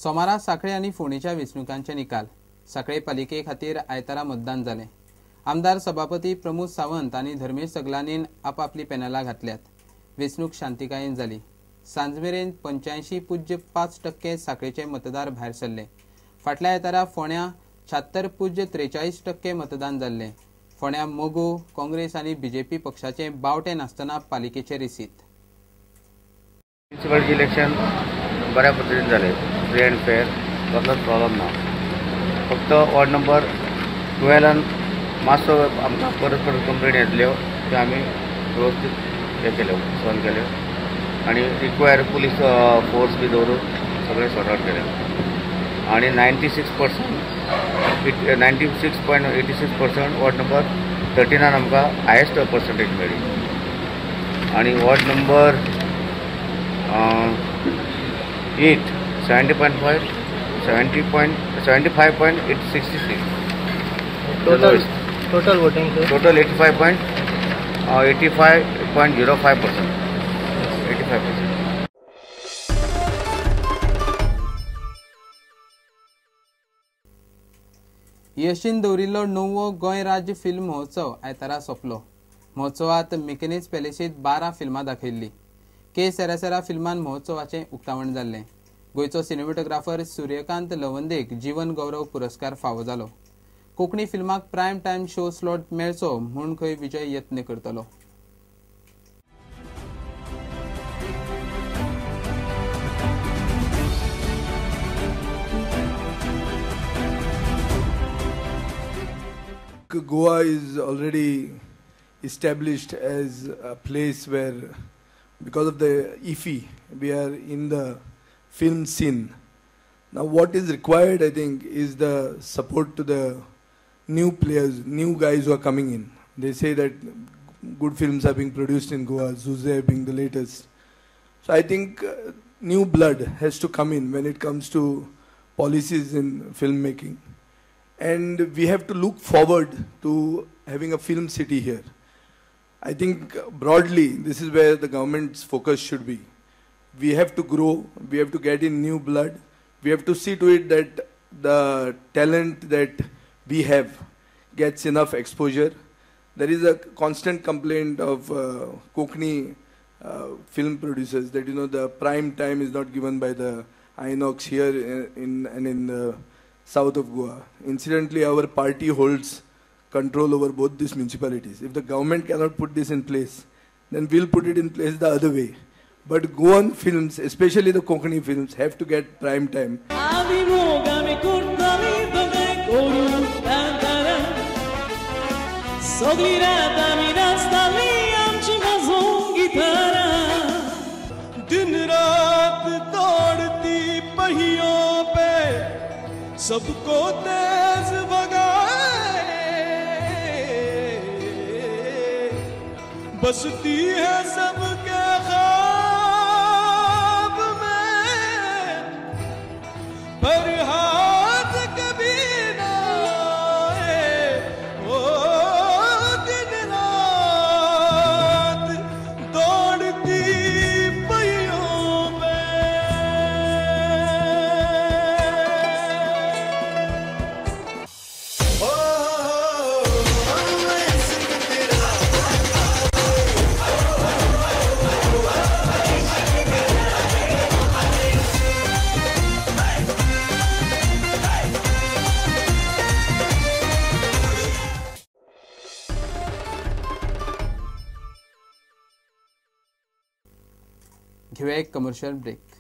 सोमारा सांखळे आनी फोंडेच्या वेंचणुकांचे निकाल. सांखळे पालिके खातीर आयतारा मतदान जालें. आमदार सभापती प्रमोद सावंत आनी धर्मेश सगलानीन आपापली पॅनलां घातल्यात. वेंचणूक शांतीकायेन जाली. सांजमेरेन 85.5% सांखळेचे मतदार भायर सरले. फाटल्या आयतारा फोंड्यां 76.43% मतदान जाल्लें. फोंड्यां मोगो, काँग्रेस आनी बीजेपी पक्षाचे बावटे नासतना पालिकेचे रिसीत. म्युनिसिपालिटी इलेक्शन बऱ्या पद्धतीन जालें. फ्री एंड फेअर, कसलोच प्रॉब्लम ना. फक्त वॉर्ड नंबर 12 मातसो आमकां परत कंप्लेंट येतल्यो त्यो आमी व्यवस्थीत हे केल्यो, सॉल्व केल्यो आनी रिक्वायर पुलीस फोर्स बी दवरून सगळें सॉर्ट आउट केलें. आनी 96.86% वॉर्ड नंबर 13 आमकां हायेस्ट पर्संटेज मेळ्ळी. आनी ward number 8 75.866. Total voting total 85.05%. 85%. यशीन दवरिल्लो 9वो गोंय राज्य फिल्म महोत्सव आयतारा सोंपलो. महोत्सवात मेकॅनिज पॅलेसीत 12 फिल्मां दाखयल्लीं. के सेरासेरा फिल्मान महोत्सवाचें उक्तावण जाल्लें. गोंयचो सिनेमॅटोग्राफर सूर्यकांत लवंदेक जीवन गौरव पुरस्कार फावो जालो. कोंकणी फिल्माक प्रायम टायम शो स्लॉट मेळचो म्हूण खंय विजय यत्न करतलो. Goa is already established as a place where, because of the IFFI, we are in the film scene. Now what is required, I think, is the support to the new players, new guys who are coming in. They say that good films are being produced in Goa, Zuze being the latest. So I think new blood has to come in when it comes to policies in filmmaking. And we have to look forward to having a film city here. I think broadly, this is where the government's focus should be. We have to grow, we have to get in new blood, we have to see to it that the talent that we have gets enough exposure. There is a constant complaint of Konkani film producers that, you know, the prime time is not given by the Inox here in the south of Goa. Incidentally, our party holds control over both these municipalities. If the government cannot put this in place, then we'll put it in place the other way. But Goan films, especially the Konkani films, have to get prime time. सबको तेज भगाए, बसती है सबके ख्वाब में, पर हाथ कभी ना आए, ओ दिन रात दौड़ती पहियों पे. घेऊया एक कमर्शियल ब्रेक.